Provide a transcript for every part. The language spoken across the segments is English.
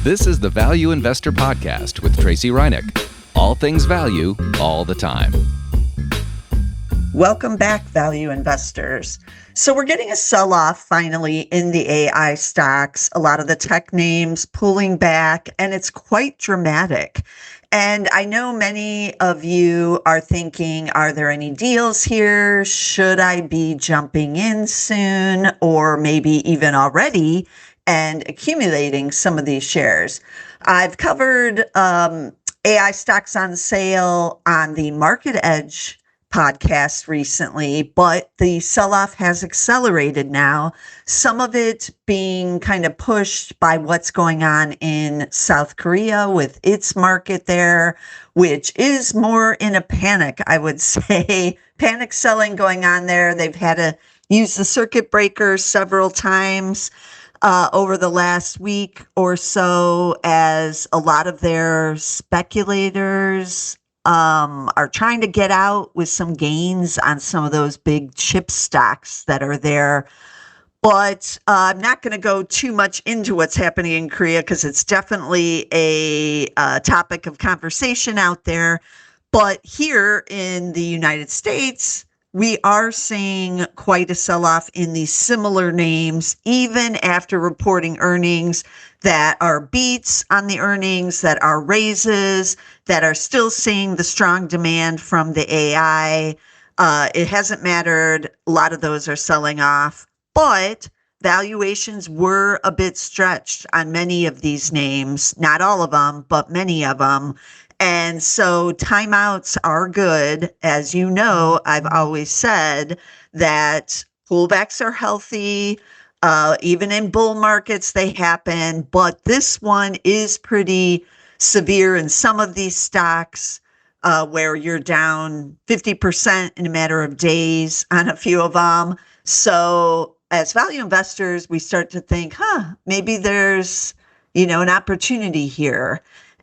This is the Value Investor Podcast with Tracey Reineck. All things value, all the time. Welcome back, value investors. So we're getting a sell-off finally in the AI stocks. A lot of the tech names pulling back, and it's quite dramatic. And I know many of you are thinking, are there any deals here? Should I be jumping in soon, or maybe even already, and accumulating some of these shares? I've covered AI stocks on sale on the Market Edge podcast recently, but the sell-off has accelerated now, some of it being kind of pushed by what's going on in South Korea with its market there, which is more in a panic, I would say. Panic selling going on there. They've had to use the circuit breaker several times over the last week or so, as a lot of their speculators are trying to get out with some gains on some of those big chip stocks that are there. But I'm not going to go too much into what's happening in Korea because it's definitely a topic of conversation out there. But here in the United States, we are seeing quite a sell-off in these similar names, even after reporting earnings that are beats on the earnings, that are raises, that are still seeing the strong demand from the AI. It hasn't mattered. A lot of those are selling off, but valuations were a bit stretched on many of these names, not all of them, but many of them. And so timeouts are good. As you know, I've always said that pullbacks are healthy. Even in bull markets, they happen. But this one is pretty severe in some of these stocks where you're down 50% in a matter of days on a few of them. So as value investors, we start to think, maybe there's, an opportunity here.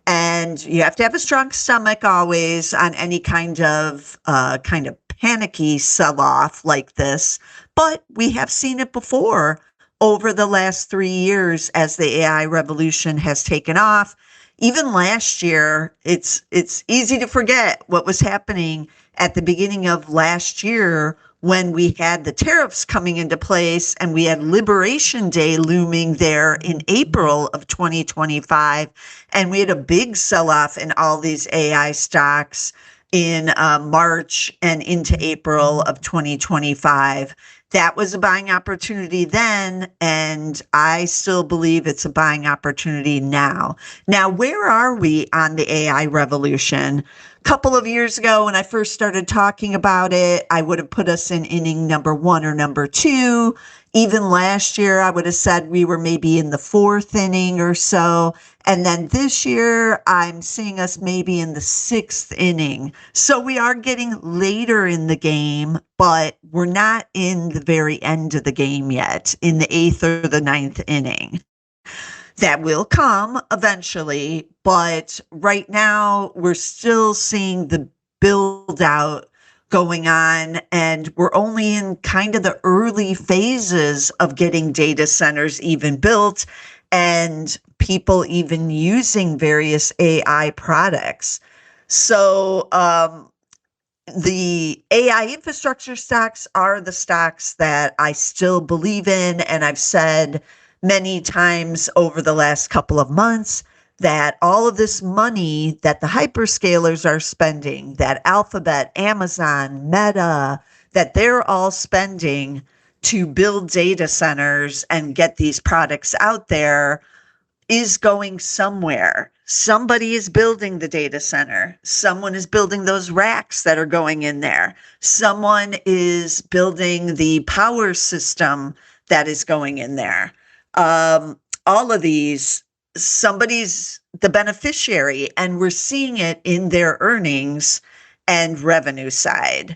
And you have to have a strong stomach always on any kind of panicky sell-off like this. But we have seen it before over the last 3 years as the AI revolution has taken off. Even last year, it's easy to forget what was happening at the beginning of last year when we had the tariffs coming into place and we had Liberation Day looming there in April of 2025. And we had a big sell-off in all these AI stocks in March and into April of 2025. That was a buying opportunity then, and I still believe it's a buying opportunity now. Now, where are we on the AI revolution? A couple of years ago, when I first started talking about it, I would have put us in inning number 1 or number 2. Even last year, I would have said we were maybe in the 4th inning or so. And then this year, I'm seeing us maybe in the 6th inning. So we are getting later in the game, but we're not in the very end of the game yet, in the 8th or the 9th inning. That will come eventually, but right now we're still seeing the build out going on, and we're only in kind of the early phases of getting data centers even built and people even using various AI products. So the AI infrastructure stocks are the stocks that I still believe in, and I've said many times over the last couple of months that all of this money that the hyperscalers are spending, that Alphabet, Amazon, Meta, that they're all spending to build data centers and get these products out there is going somewhere. Somebody is building the data center. Someone is building those racks that are going in there. Someone is building the power system that is going in there. All of these, somebody's the beneficiary, and we're seeing it in their earnings and revenue side.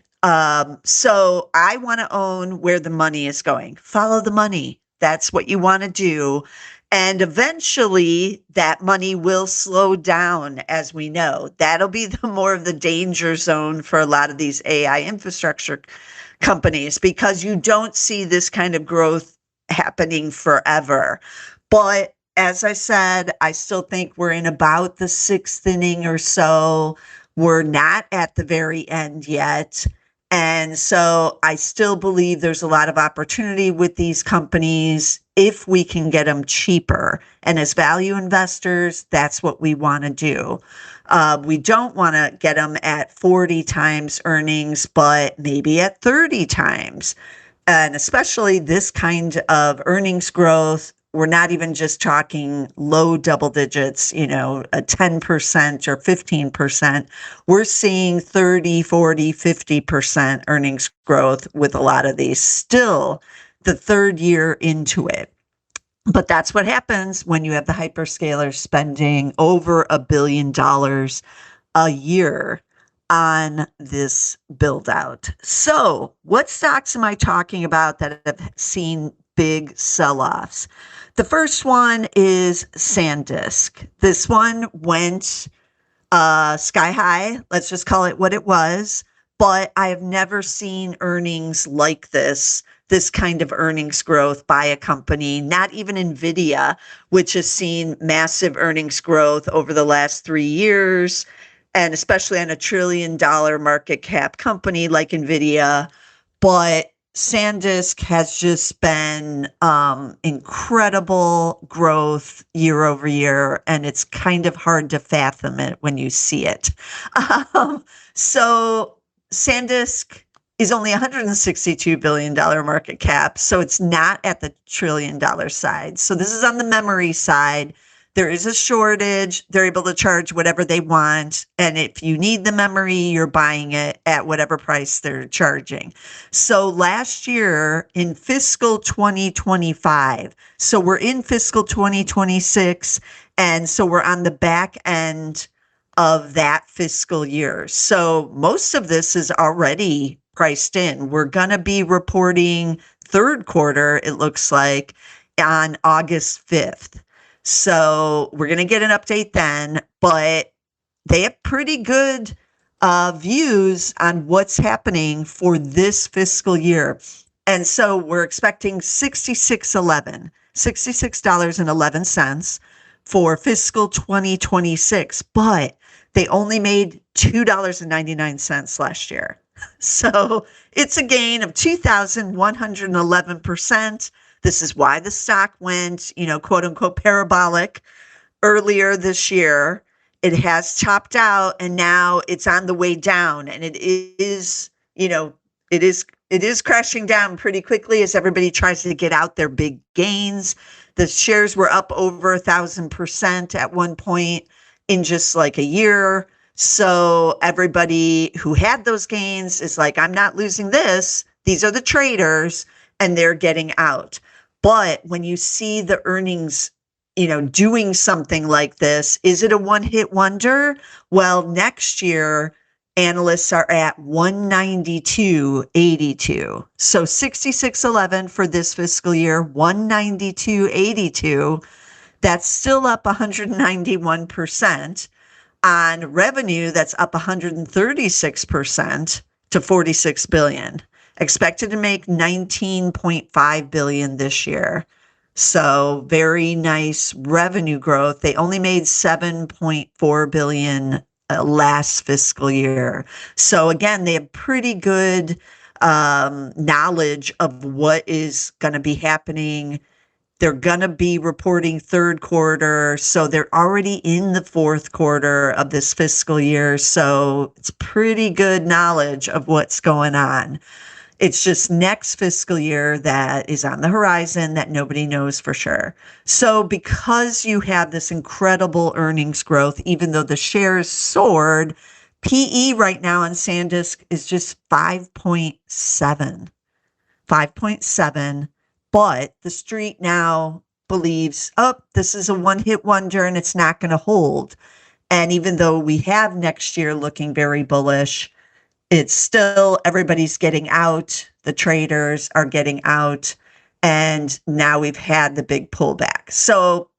So I want to own where the money is going. Follow the money. That's what you want to do. And eventually that money will slow down, as we know. That'll be the more of the danger zone for a lot of these AI infrastructure companies, because you don't see this kind of growth happening forever. But as I said, I still think we're in about the sixth inning or so. We're not at the very end yet. And so I still believe there's a lot of opportunity with these companies if we can get them cheaper. And as value investors, that's what we want to do. We don't want to get them at 40 times earnings, but maybe at 30 times. And especially this kind of earnings growth, we're not even just talking low double digits, a 10% or 15%. We're seeing 30, 40, 50% earnings growth with a lot of these still the third year into it. But that's what happens when you have the hyperscalers spending over $1 billion a year on this build out. So, what stocks am I talking about that have seen big sell-offs? The first one is SanDisk. This one went sky high. Let's just call it what it was. But I have never seen earnings like this kind of earnings growth by a company, not even NVIDIA, which has seen massive earnings growth over the last 3 years, and especially on a $1 trillion market cap company like NVIDIA. But SanDisk has just been incredible growth year over year, and it's kind of hard to fathom it when you see it. So SanDisk is only $162 billion market cap, so it's not at the $1 trillion side. So this is on the memory side. There is a shortage. They're able to charge whatever they want. And if you need the memory, you're buying it at whatever price they're charging. So last year in fiscal 2025, so we're in fiscal 2026, and so we're on the back end of that fiscal year. So most of this is already priced in. We're going to be reporting third quarter, it looks like, on August 5th. So we're going to get an update then, but they have pretty good views on what's happening for this fiscal year. And so we're expecting $66.11 for fiscal 2026, but they only made $2.99 last year. So it's a gain of 2,111%. This is why the stock went, quote unquote, parabolic earlier this year. It has topped out and now it's on the way down. And it is crashing down pretty quickly as everybody tries to get out their big gains. The shares were up over 1,000% at one point in just like a year. So everybody who had those gains is like, I'm not losing this. These are the traders and they're getting out. But when you see the earnings, doing something like this, is it a one-hit wonder? Well, next year, analysts are at 192.82. So 66.11 for this fiscal year, 192.82. That's still up 191%. On revenue, that's up 136% to $46 billion. Expected to make $19.5 billion this year. So very nice revenue growth. They only made $7.4 billion last fiscal year. So again, they have pretty good knowledge of what is going to be happening. They're going to be reporting third quarter. So they're already in the fourth quarter of this fiscal year. So it's pretty good knowledge of what's going on. It's just next fiscal year that is on the horizon that nobody knows for sure. So because you have this incredible earnings growth, even though the shares soared, PE right now on SanDisk is just 5.7. 5.7. But the street now believes, this is a one-hit wonder and it's not going to hold. And even though we have next year looking very bullish, it's still everybody's getting out. The traders are getting out. And now we've had the big pullback. So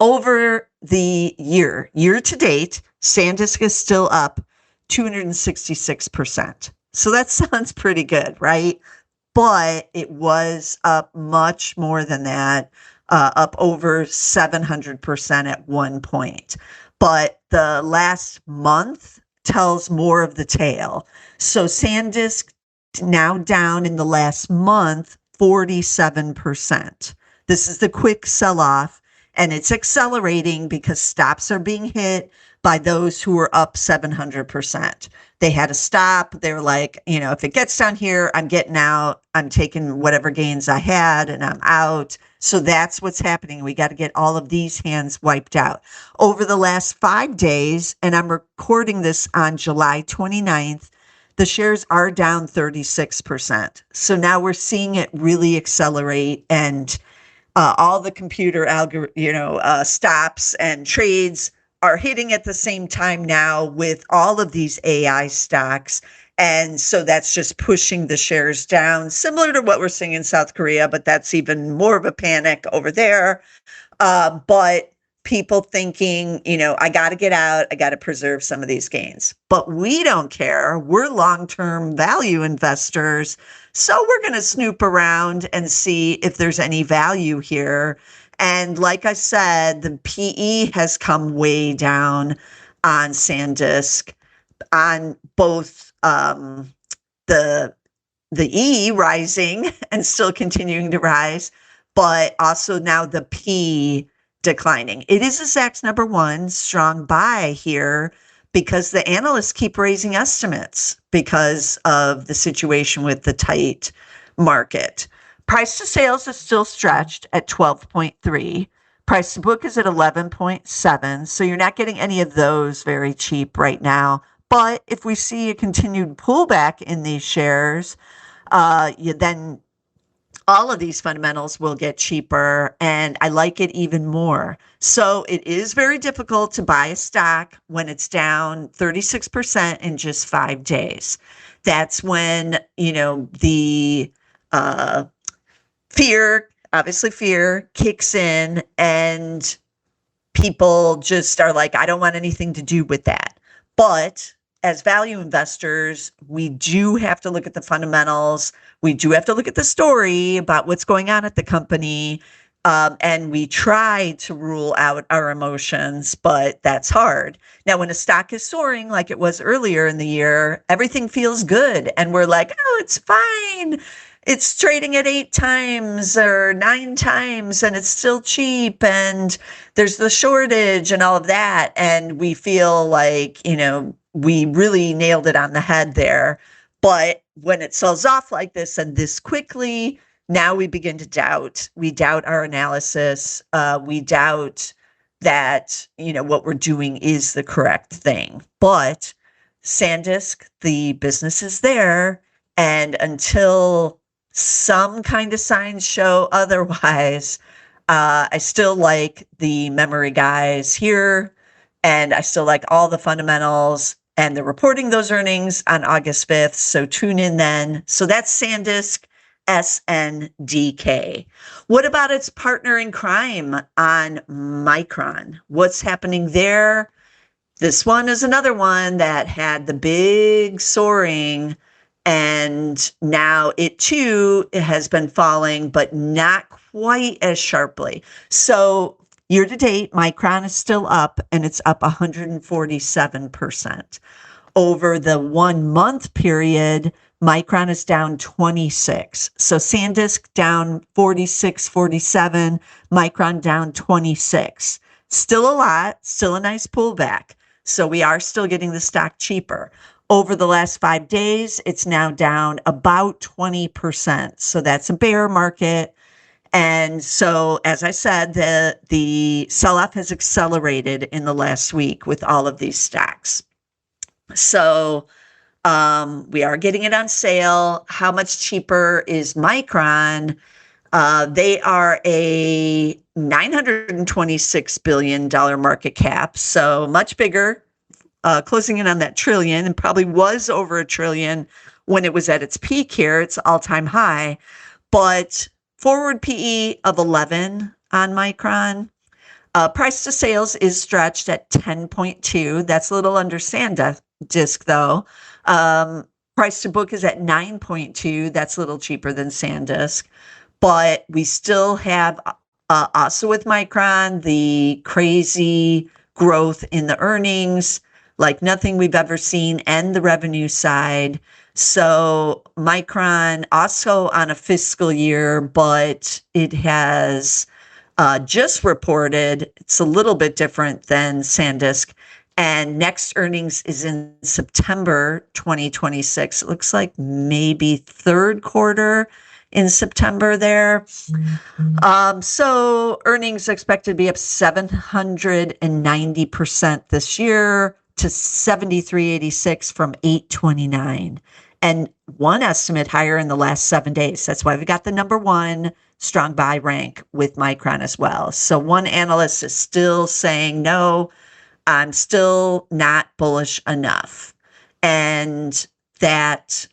over the year to date, SanDisk is still up 266%. So that sounds pretty good, right? But it was up much more than that up over 700% at one point. But the last month tells more of the tale. So SanDisk now down in the last month 47%. This is the quick sell-off, and it's accelerating because stops are being hit by those who are up 700%. They had a stop. They're like, if it gets down here, I'm getting out. I'm taking whatever gains I had and I'm out. So that's what's happening. We got to get all of these hands wiped out. Over the last 5 days, and I'm recording this on July 29th, the shares are down 36%. So now we're seeing it really accelerate, and all the computer stops and trades are hitting at the same time now with all of these AI stocks. And so that's just pushing the shares down, similar to what we're seeing in South Korea, but that's even more of a panic over there. But people thinking, I got to get out, I got to preserve some of these gains. But we don't care. We're long-term value investors. So we're going to snoop around and see if there's any value here. And like I said, the PE has come way down on SanDisk, on both the E rising and still continuing to rise, but also now the P declining. It is a Zacks number one strong buy here because the analysts keep raising estimates because of the situation with the tight market. Price to sales is still stretched at 12.3. Price to book is at 11.7. So you're not getting any of those very cheap right now. But if we see a continued pullback in these shares, then all of these fundamentals will get cheaper, and I like it even more. So it is very difficult to buy a stock when it's down 36% in just 5 days. That's when, the fear kicks in, and people just are like, I don't want anything to do with that. But as value investors, we do have to look at the fundamentals. We do have to look at the story about what's going on at the company. And we try to rule out our emotions, but that's hard. Now, when a stock is soaring like it was earlier in the year, everything feels good. And we're like, oh, it's fine. It's trading at 8 times or 9 times, and it's still cheap. And there's the shortage and all of that. And we feel like, we really nailed it on the head there. But when it sells off like this and this quickly, now we begin to doubt. We doubt our analysis. We doubt that, what we're doing is the correct thing. But SanDisk, the business is there. And until some kind of signs show otherwise, I still like the memory guys here. And I still like all the fundamentals. And they're reporting those earnings on August 5th. So tune in then. So that's SanDisk, SNDK. What about its partner in crime on Micron? What's happening there? This one is another one that had the big soaring, and now it too has been falling, but not quite as sharply. So year to date, Micron is still up, and it's up 147%. Over the 1 month period, Micron is down 26. So SanDisk down 46, 47, Micron down 26. Still a lot, still a nice pullback. So we are still getting the stock cheaper. Over the last 5 days, it's now down about 20%. So that's a bear market. And so, as I said, the sell-off has accelerated in the last week with all of these stocks. So we are getting it on sale. How much cheaper is Micron? They are a $926 billion market cap, so much bigger, closing in on that trillion, and probably was over $1 trillion when it was at its peak here. It's all-time high. But forward PE of 11 on Micron. Price to sales is stretched at 10.2. That's a little under SanDisk, though. Price to book is at 9.2. That's a little cheaper than SanDisk. But we still have Also with Micron, the crazy growth in the earnings, like nothing we've ever seen, and the revenue side. So Micron also on a fiscal year, but it has just reported. It's a little bit different than SanDisk. And next earnings is in September 2026. It looks like maybe third quarter in September there. So earnings expected to be up 790% this year to 73.86 from 829. And one estimate higher in the last 7 days. That's why we got the number one strong buy rank with Micron as well. So one analyst is still saying, no, I'm still not bullish enough. And that,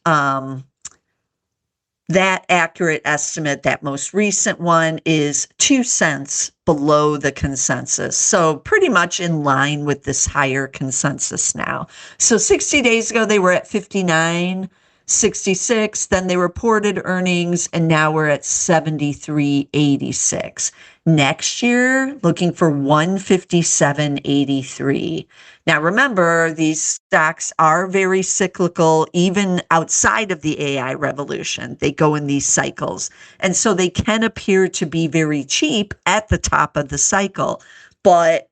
that accurate estimate, that most recent one, is 2 cents below the consensus. So pretty much in line with this higher consensus now. So 60 days ago, they were at 59.66. Then they reported earnings, and now we're at 73.86. Next year, looking for 157.83. Now, remember, these stocks are very cyclical, even outside of the AI revolution. They go in these cycles. And so they can appear to be very cheap at the top of the cycle. But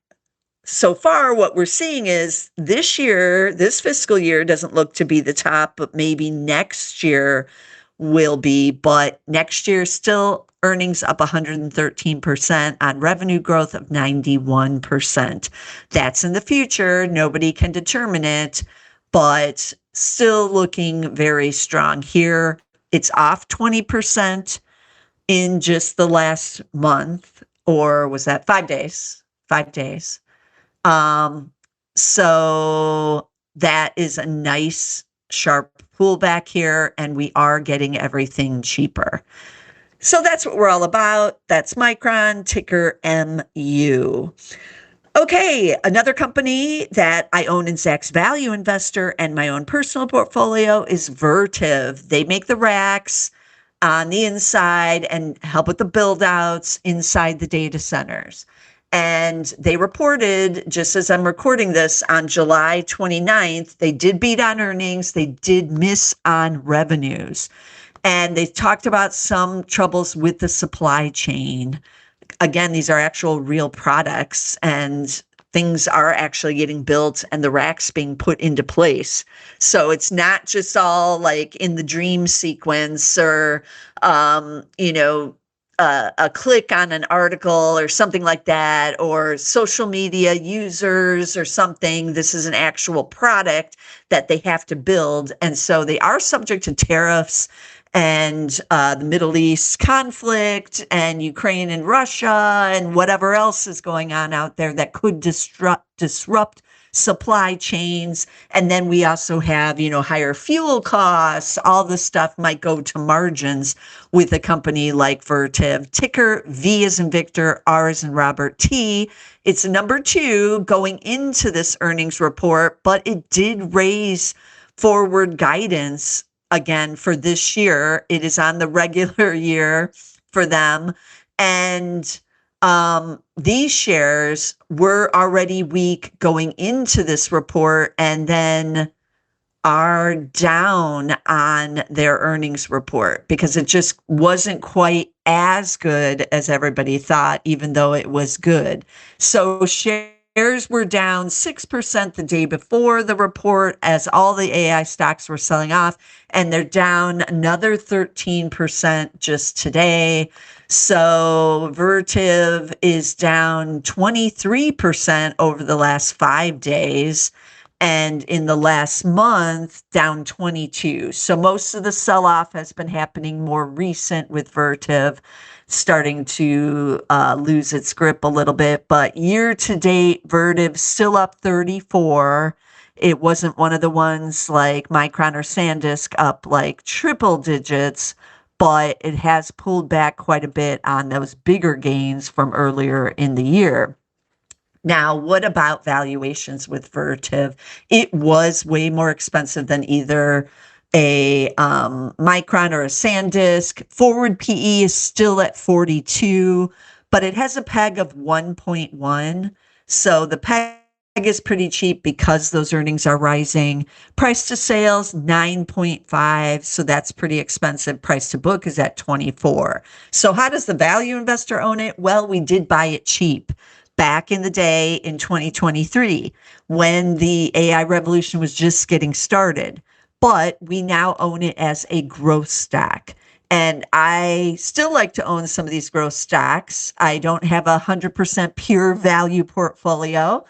so far, what we're seeing is this year, this fiscal year doesn't look to be the top, but maybe next year will be. But next year, still earnings up 113% on revenue growth of 91%. That's in the future. Nobody can determine it, but still looking very strong here. It's off 20% in just the last month, or was that 5 days? 5 days. So that is a nice sharp pullback here, and we are getting everything cheaper. So that's what we're all about. That's Micron, ticker MU. Okay, another company that I own in Zacks Value Investor and my own personal portfolio is Vertiv. They make the racks on the inside and help with the build outs inside the data centers. And they reported, just as I'm recording this, on July 29th, they did beat on earnings. They did miss on revenues. And they talked about some troubles with the supply chain. Again, these are actual real products, and things are actually getting built and the racks being put into place. So it's not just all like in the dream sequence or, a click on an article or something like that, or social media users or something. This is an actual product that they have to build. And so they are subject to tariffs and the Middle East conflict and Ukraine and Russia and whatever else is going on out there that could disrupt supply chains. And then we also have, higher fuel costs. All this stuff might go to margins with a company like Vertiv. Ticker V as in Victor, R as in Robert, T. It's number 2 going into this earnings report, but it did raise forward guidance again for this year. It is on the regular year for them. And these shares were already weak going into this report and then are down on their earnings report because it just wasn't quite as good as everybody thought, even though it was good. So shares were down 6% the day before the report as all the AI stocks were selling off, and they're down another 13% just today. So Vertiv is down 23% over the last 5 days. And in the last month, down 22. So most of the sell-off has been happening more recent with Vertiv starting to lose its grip a little bit. But year to date, Vertiv still up 34. It wasn't one of the ones like Micron or SanDisk up like triple digits, but it has pulled back quite a bit on those bigger gains from earlier in the year. Now, what about valuations with Vertiv? It was way more expensive than either a Micron or a SanDisk. Forward PE is still at 42, but it has a PEG of 1.1. So the PEG is pretty cheap because those earnings are rising. Price to sales, 9.5. So that's pretty expensive. Price to book is at 24. So how does the value investor own it? Well, we did buy it cheap back in the day in 2023 when the AI revolution was just getting started. But we now own it as a growth stock. And I still like to own some of these growth stocks. I don't have a 100% pure value portfolio.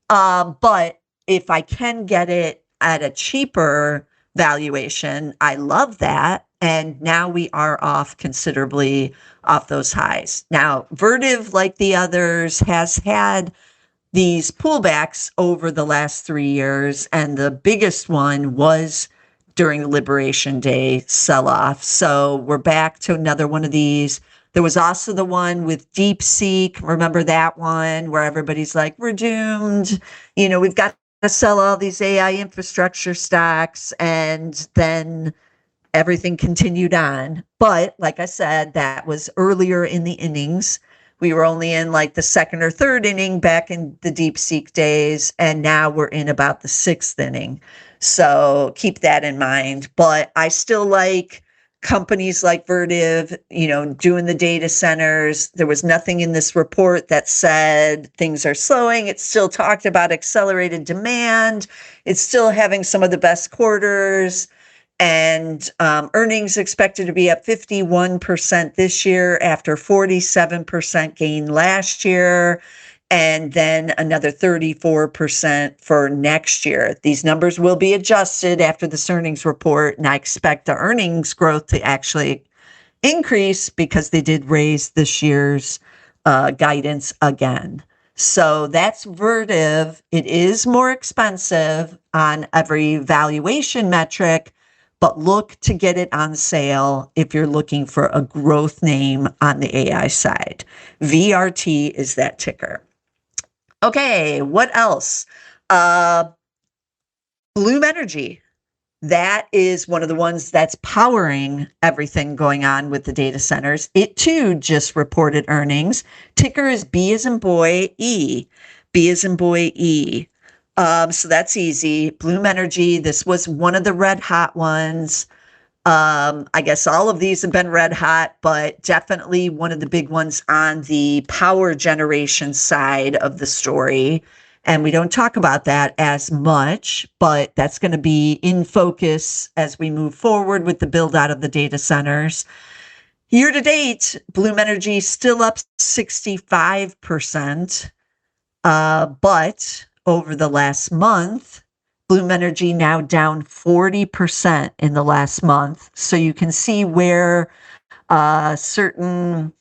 But if I can get it at a cheaper valuation, I love that. And now we are off considerably off those highs. Now, Vertiv, like the others, has had these pullbacks over the last 3 years. And the biggest one was during the Liberation Day sell-off. So we're back to another one of these. There was also the one with DeepSeek. Remember that one where everybody's like, we're doomed. We've got to sell all these AI infrastructure stocks. And then everything continued on. But like I said, that was earlier in the innings. We were only in like the second or third inning back in the DeepSeek days. And now we're in about the sixth inning. So keep that in mind. But I still like companies like Vertiv, doing the data centers. There was nothing in this report that said things are slowing. It still talked about accelerated demand. It's still having some of the best quarters. And earnings expected to be up 51% this year after 47% gain last year, and then another 34% for next year. These numbers will be adjusted after this earnings report, and I expect the earnings growth to actually increase because they did raise this year's guidance again. So that's Vertiv. It is more expensive on every valuation metric, but look to get it on sale if you're looking for a growth name on the AI side. VRT is that ticker. Okay, what else? Bloom Energy. That is one of the ones that's powering everything going on with the data centers. It too just reported earnings. Ticker is B as in boy, E. B as in boy, E. So that's easy. Bloom Energy, this was one of the red hot ones. I guess all of these have been red hot, but definitely one of the big ones on the power generation side of the story. And we don't talk about that as much, but that's going to be in focus as we move forward with the build out of the data centers. Year to date, Bloom Energy still up 65%. But over the last month, Bloom Energy now down 40% in the last month. So you can see where certain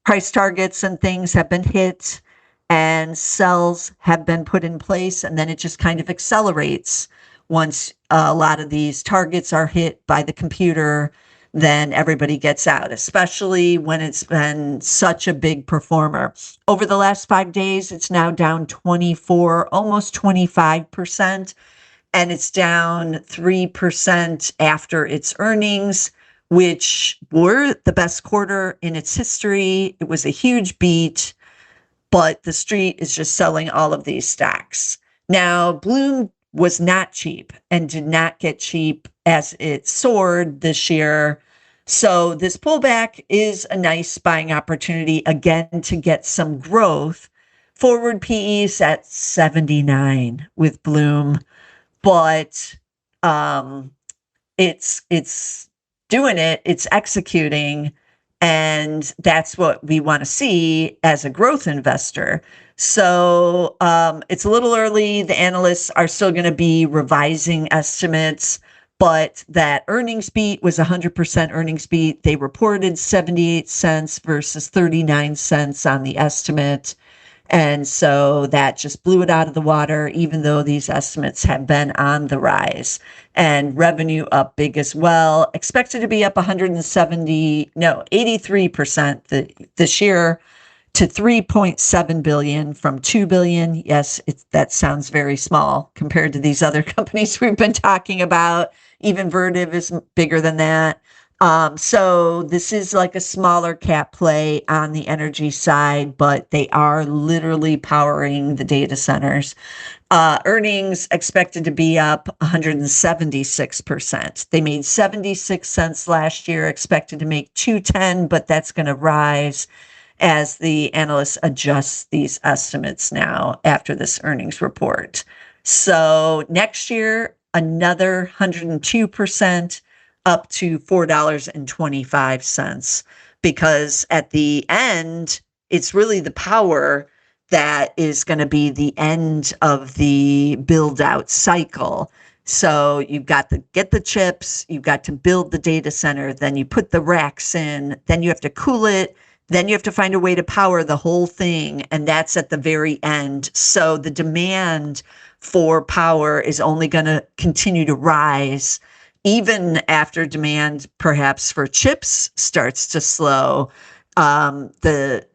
price targets and things have been hit and sells have been put in place. And then it just kind of accelerates once a lot of these targets are hit by the computer. Then everybody gets out, especially when it's been such a big performer. Over the last 5 days, it's now down 24, almost 25%, and it's down 3% after its earnings, which were the best quarter in its history. It was a huge beat, but the street is just selling all of these stocks. Now, Bloom was not cheap and did not get cheap as it soared this year. So this pullback is a nice buying opportunity, again, to get some growth. Forward PE is at 79 with Bloom, but it's doing it, it's executing, and that's what we want to see as a growth investor. So it's a little early. The analysts are still going to be revising estimates, but that earnings beat was 100% earnings beat. They reported 78 cents versus 39 cents on the estimate. And so that just blew it out of the water, even though these estimates have been on the rise. And revenue up big as well, expected to be up 83% this year to 3.7 billion from 2 billion. Yes, that sounds very small compared to these other companies we've been talking about. Even Vertiv is bigger than that. So this is like a smaller cap play on the energy side, but they are literally powering the data centers. Earnings expected to be up 176%. They made 76 cents last year, expected to make 210, but that's going to rise as the analysts adjust these estimates now after this earnings report. So next year, another 102% up to $4.25, because at the end, it's really the power that is going to be the end of the build out cycle. So you've got to get the chips, you've got to build the data center, then you put the racks in, then you have to cool it, then you have to find a way to power the whole thing. And that's at the very end. So the demand for power is only going to continue to rise, even after demand perhaps for chips starts to slow. The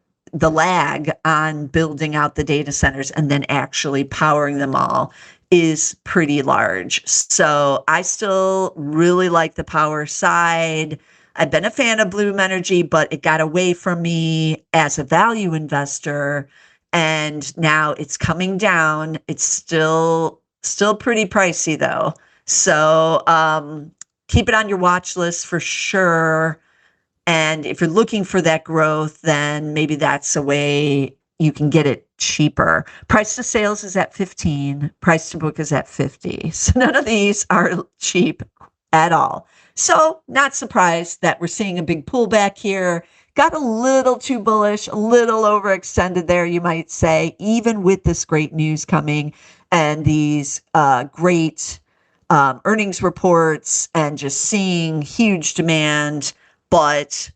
lag on building out the data centers and then actually powering them all is pretty large. So I still really like the power side. I've been a fan of Bloom Energy, but it got away from me as a value investor. And now it's coming down. It's still pretty pricey though. So keep it on your watch list for sure. And if you're looking for that growth, then maybe that's a way you can get it cheaper. Price to sales is at 15. Price to book is at 50. So none of these are cheap at all. So not surprised that we're seeing a big pullback here. Got a little too bullish, a little overextended there, you might say, even with this great news coming and these great earnings reports and just seeing huge demand. But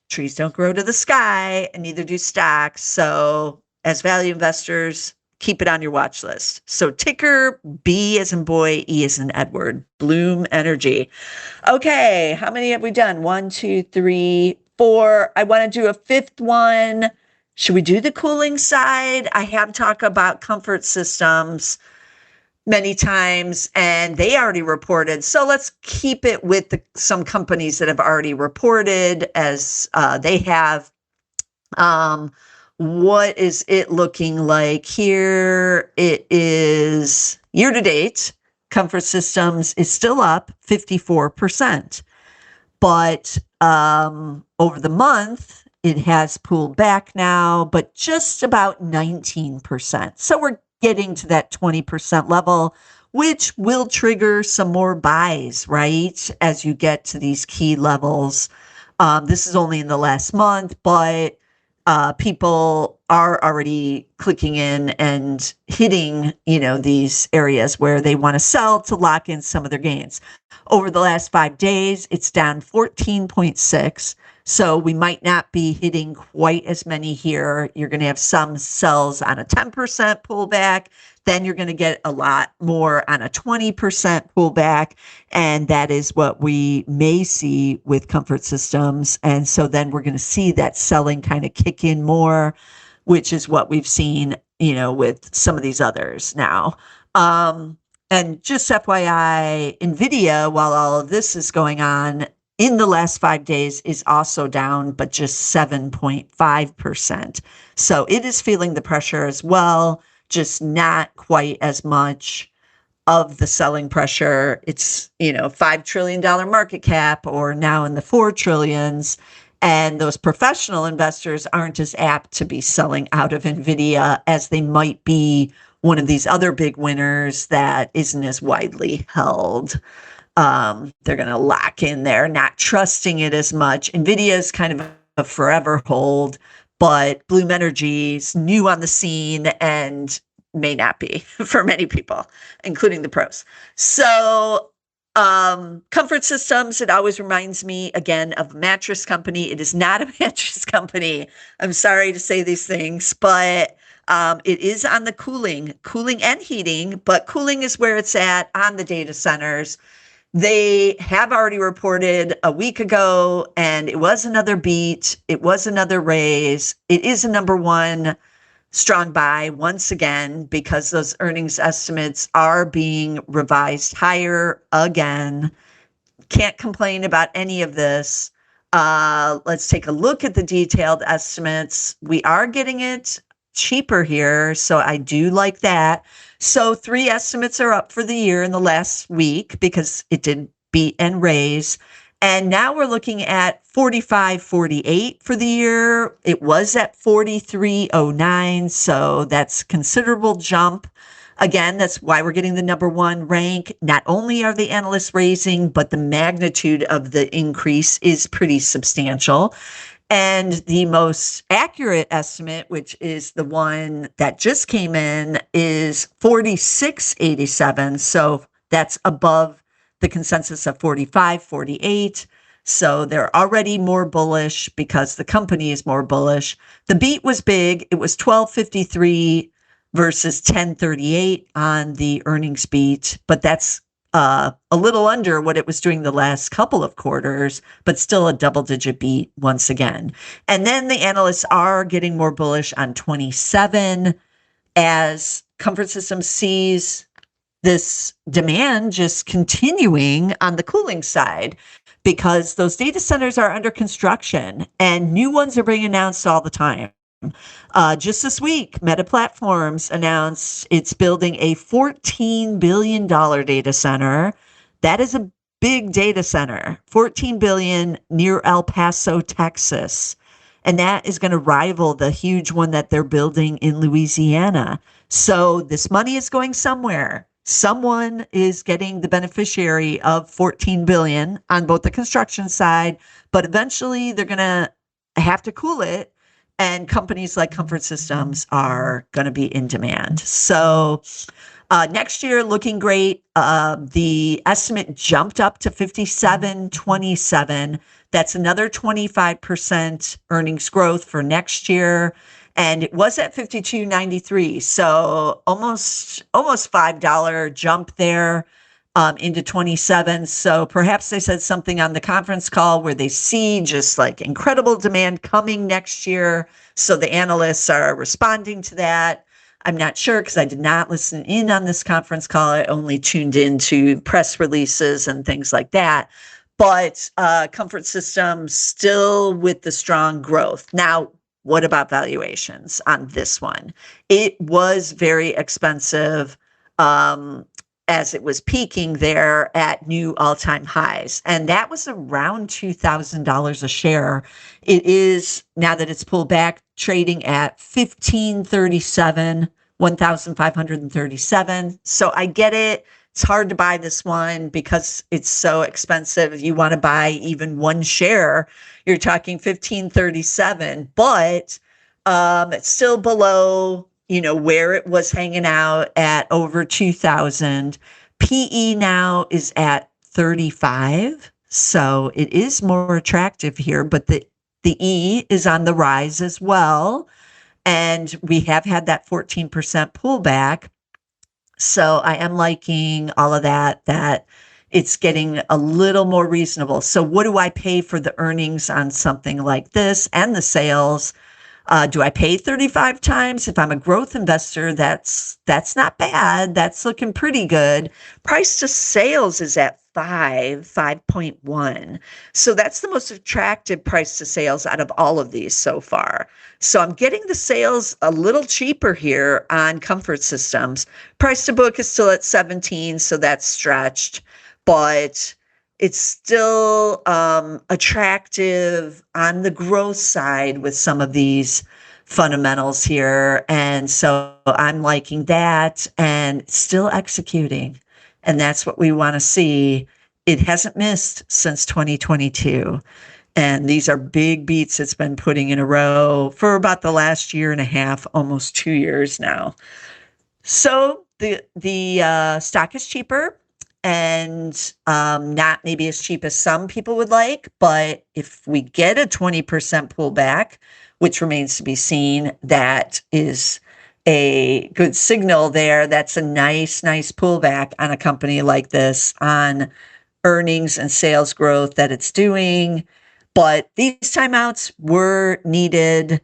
trees don't grow to the sky, and neither do stocks. So as value investors, keep it on your watch list. So ticker B as in boy, E as in Edward, Bloom Energy. Okay, how many have we done? 1, 2, 3, 4. I want to do a fifth one. Should we do the cooling side? I have talked about comfort systems many times, and they already reported. So let's keep it with some companies that have already reported as they have. What is it looking like here? It is year to date. Comfort Systems is still up 54%. But over the month, it has pulled back now, but just about 19%. So we're getting to that 20% level, which will trigger some more buys, right? As you get to these key levels. This is only in the last month, but people are already clicking in and hitting, these areas where they want to sell to lock in some of their gains. Over the last 5 days, it's down 14.6. So we might not be hitting quite as many here. You're going to have some sells on a 10% pullback. Then you're going to get a lot more on a 20% pullback. And that is what we may see with Comfort Systems. And so then we're going to see that selling kind of kick in more, which is what we've seen, with some of these others now. And just FYI, NVIDIA, while all of this is going on, in the last 5 days is also down, but just 7.5%. So it is feeling the pressure as well, just not quite as much of the selling pressure. It's, $5 trillion market cap, or now in the 4 trillions. And those professional investors aren't as apt to be selling out of NVIDIA as they might be one of these other big winners that isn't as widely held. They're going to lock in there, not trusting it as much. NVIDIA is kind of a forever hold, but Bloom Energy is new on the scene and may not be for many people, including the pros. So Comfort Systems, it always reminds me again of a mattress company. It is not a mattress company. I'm sorry to say these things, but it is on the cooling and heating, but cooling is where it's at on the data centers. They have already reported a week ago, and it was another beat. It was another raise. It is a number one strong buy once again, because those earnings estimates are being revised higher again. Can't complain about any of this. Let's take a look at the detailed estimates. We are getting it cheaper here, so I do like that. So 3 estimates are up for the year in the last week because it did beat and raise. And now we're looking at 45.48 for the year. It was at 43.09, so that's considerable jump. Again, that's why we're getting the number 1 rank. Not only are the analysts raising, but the magnitude of the increase is pretty substantial. And the most accurate estimate, which is the one that just came in, is 46.87. So that's above the consensus of 45.48. So they're already more bullish because the company is more bullish. The beat was big. It was 12.53 versus 10.38 on the earnings beat, but that's a little under what it was doing the last couple of quarters, but still a double-digit beat once again. And then the analysts are getting more bullish on 27 as Comfort Systems sees this demand just continuing on the cooling side because those data centers are under construction and new ones are being announced all the time. Just this week, Meta Platforms announced it's building a $14 billion data center. That is a big data center, $14 billion near El Paso, Texas. And that is going to rival the huge one that they're building in Louisiana. So this money is going somewhere. Someone is getting the beneficiary of $14 billion on both the construction side, but eventually they're going to have to cool it. And companies like Comfort Systems are going to be in demand. So next year, looking great. The estimate jumped up to 57.27. That's another 25% earnings growth for next year. And it was at 52.93. So almost $5 jump there. Into 27. So perhaps they said something on the conference call where they see just like incredible demand coming next year. So the analysts are responding to that. I'm not sure because I did not listen in on this conference call. I only tuned into press releases and things like that. But Comfort Systems still with the strong growth. Now, what about valuations on this one? It was very expensive. As it was peaking there at new all-time highs. And that was around $2,000 a share. It is, now that it's pulled back, trading at $1,537. So I get it. It's hard to buy this one because it's so expensive. If you want to buy even one share, you're talking $1,537, but it's still below where it was hanging out at over 2,000. PE now is at 35. So it is more attractive here, but the E is on the rise as well. And we have had that 14% pullback. So I am liking all of that it's getting a little more reasonable. So what do I pay for the earnings on something like this and the sales? Do I pay 35 times? If I'm a growth investor, that's not bad. That's looking pretty good. Price to sales is at 5.1. So that's the most attractive price to sales out of all of these so far. So I'm getting the sales a little cheaper here on Comfort Systems. Price to book is still at 17, so that's stretched, but it's still attractive on the growth side with some of these fundamentals here. And so I'm liking that and still executing. And that's what we want to see. It hasn't missed since 2022. And these are big beats it's been putting in a row for about the last year and a half, almost 2 years now. So the stock is cheaper. And not maybe as cheap as some people would like, but if we get a 20% pullback, which remains to be seen, that is a good signal there. That's a nice pullback on a company like this on earnings and sales growth that it's doing. But these timeouts were needed.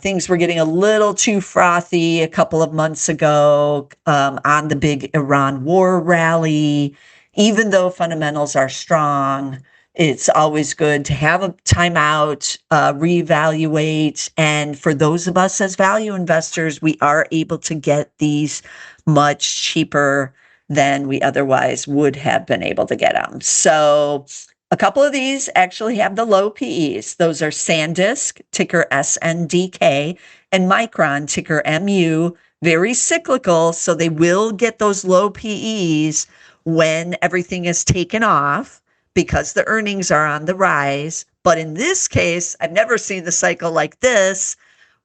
Things were getting a little too frothy a couple of months ago on the big Iran war rally. even though fundamentals are strong, it's always good to have a timeout, reevaluate. And for those of us as value investors, we are able to get these much cheaper than we otherwise would have been able to get them. So a couple of these actually have the low PEs. Those are SanDisk, ticker SNDK, and Micron, ticker MU. Very cyclical, so they will get those low PEs when everything is taken off because the earnings are on the rise. But in this case, I've never seen the cycle like this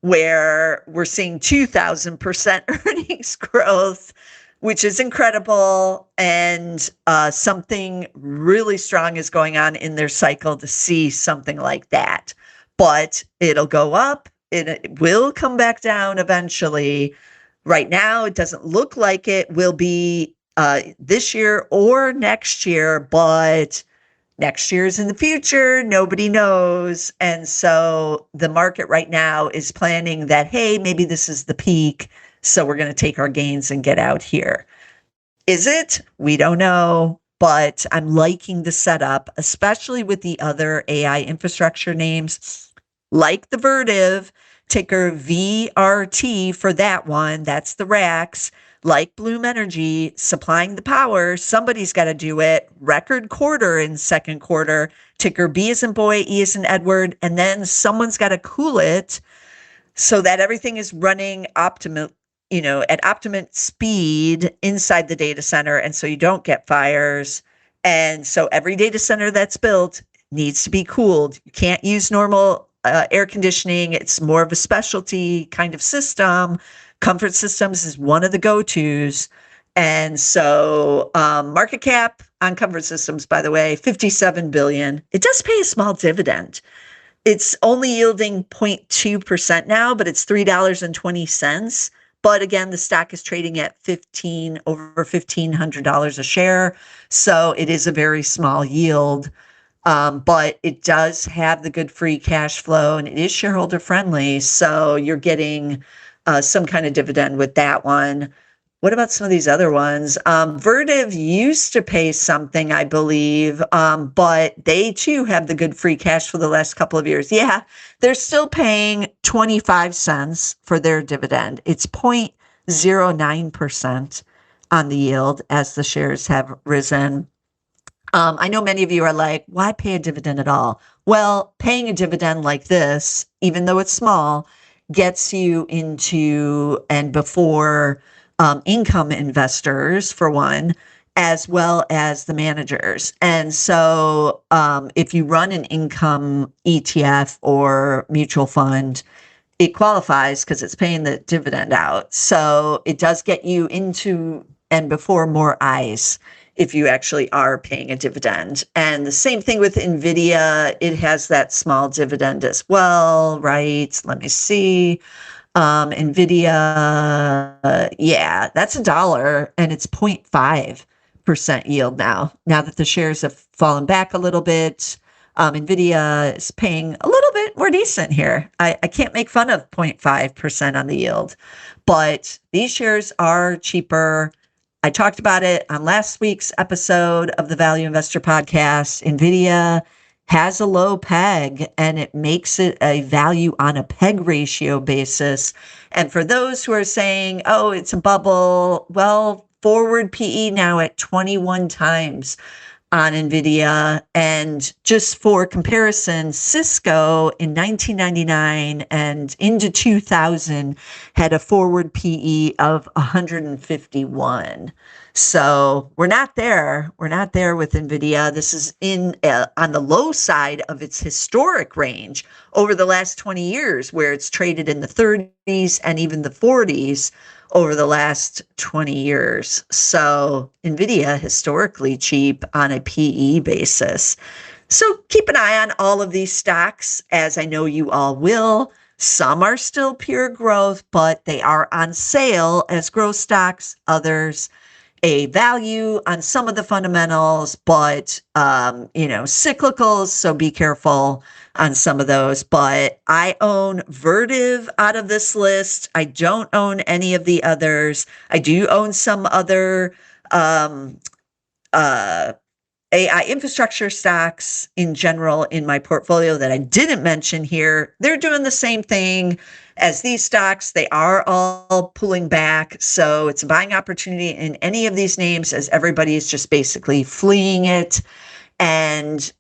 where we're seeing 2,000% earnings growth, which is incredible. And something really strong is going on in their cycle to see something like that. But it'll go up, it will come back down eventually. Right now, it doesn't look like it will be this year or next year, but next year's in the future. Nobody knows. And so the market right now is planning that, hey, maybe this is the peak. So we're going to take our gains and get out here. Is it? We don't know. But I'm liking the setup, especially with the other AI infrastructure names like the Vertiv, ticker VRT for that one. That's the racks. Like Bloom Energy, supplying the power. Somebody's got to do it. Record quarter in second quarter. Ticker B as in boy, E as in Edward. And then someone's got to cool it so that everything is running at optimum speed inside the data center. And so you don't get fires. And so every data center that's built needs to be cooled. You can't use normal air conditioning. It's more of a specialty kind of system. Comfort Systems is one of the go-tos. And so market cap on Comfort Systems, by the way, $57 billion. It does pay a small dividend. It's only yielding 0.2% now, but it's $3.20. But again, the stock is trading at over $1,500 a share. So it is a very small yield. But it does have the good free cash flow and it is shareholder friendly. So you're getting some kind of dividend with that one. What about some of these other ones? Vertiv used to pay something, I believe, but they too have the good free cash for the last couple of years. Yeah, they're still paying 25 cents for their dividend. It's 0.09% on the yield as the shares have risen. I know many of you are like, why pay a dividend at all? Well, paying a dividend like this, even though it's small, gets you into and before income investors, for one, as well as the managers. And so if you run an income ETF or mutual fund, it qualifies because it's paying the dividend out. So it does get you into and before more eyes if you actually are paying a dividend. And the same thing with NVIDIA. It has that small dividend as well, right? Let me see. NVIDIA, yeah, that's $1 and it's 0.5% yield now that the shares have fallen back a little bit. NVIDIA is paying a little bit more decent here. I can't make fun of 0.5% on the yield, but these shares are cheaper. I talked about it on last week's episode of the Value Investor Podcast. NVIDIA has a low PEG and it makes it a value on a PEG ratio basis. And for those who are saying, oh, it's a bubble, well, forward PE now at 21 times on NVIDIA. And just for comparison, Cisco in 1999 and into 2000 had a forward PE of 151. So we're not there. We're not there with NVIDIA. This is on the low side of its historic range over the last 20 years, where it's traded in the 30s and even the 40s over the last 20 years. So NVIDIA historically cheap on a PE basis. So keep an eye on all of these stocks, as I know you all will. Some are still pure growth, but they are on sale as growth stocks. Others a value on some of the fundamentals, but, cyclicals. So be careful on some of those. But I own Vertiv out of this list. I don't own any of the others. I do own some other AI infrastructure stocks in general in my portfolio that I didn't mention here, they're doing the same thing as these stocks. They are all pulling back. So it's a buying opportunity in any of these names as everybody is just basically fleeing it. And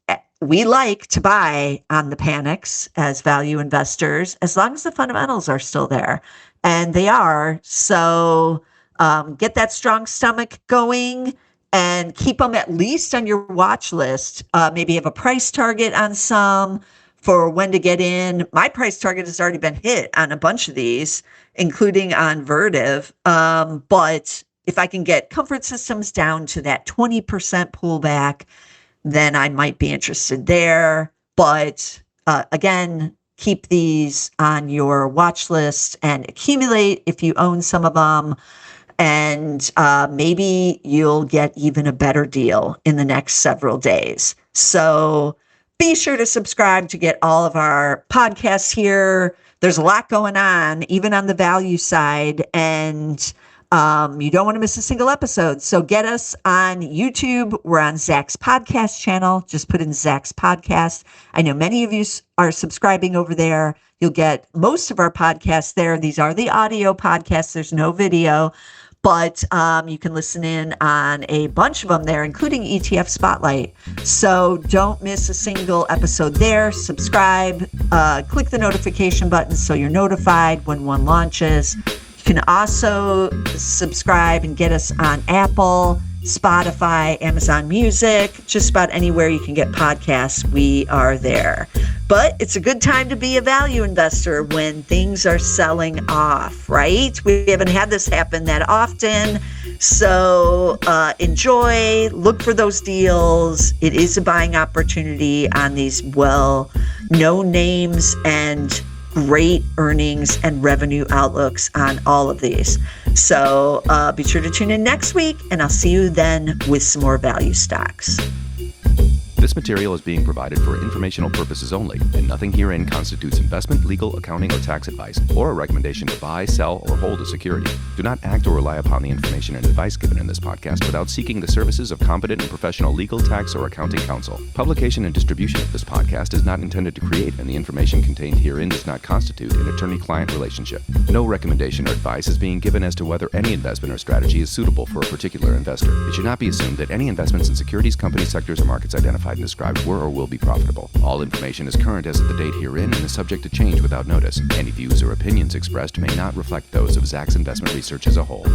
we like to buy on the panics as value investors, as long as the fundamentals are still there. And they are. So get that strong stomach going and keep them at least on your watch list. Maybe have a price target on some for when to get in. My price target has already been hit on a bunch of these, including on Vertiv. But if I can get Comfort Systems down to that 20% pullback, then I might be interested there. But again, keep these on your watch list and accumulate if you own some of them. And maybe you'll get even a better deal in the next several days. So be sure to subscribe to get all of our podcasts here. There's a lot going on, even on the value side. And you don't want to miss a single episode. So get us on YouTube. We're on Zach's podcast channel. Just put in Zach's podcast. I know many of you are subscribing over there. You'll get most of our podcasts there. These are the audio podcasts. There's no video. But you can listen in on a bunch of them there, including ETF Spotlight. So don't miss a single episode there. Subscribe. Click the notification button so you're notified when one launches. You can also subscribe and get us on Apple, Spotify, Amazon Music, just about anywhere you can get podcasts. We are there. But it's a good time to be a value investor when things are selling off, right? We haven't had this happen that often. So enjoy, look for those deals. It is a buying opportunity on these well-known names and great earnings and revenue outlooks on all of these. So be sure to tune in next week, and I'll see you then with some more value stocks. This material is being provided for informational purposes only, and nothing herein constitutes investment, legal, accounting, or tax advice, or a recommendation to buy, sell, or hold a security. Do not act or rely upon the information and advice given in this podcast without seeking the services of competent and professional legal, tax, or accounting counsel. Publication and distribution of this podcast is not intended to create, and the information contained herein does not constitute an attorney-client relationship. No recommendation or advice is being given as to whether any investment or strategy is suitable for a particular investor. It should not be assumed that any investments in securities, companies, sectors, or markets identified and described were or will be profitable. All information is current as of the date herein and is subject to change without notice. Any views or opinions expressed may not reflect those of Zacks Investment Research as a whole.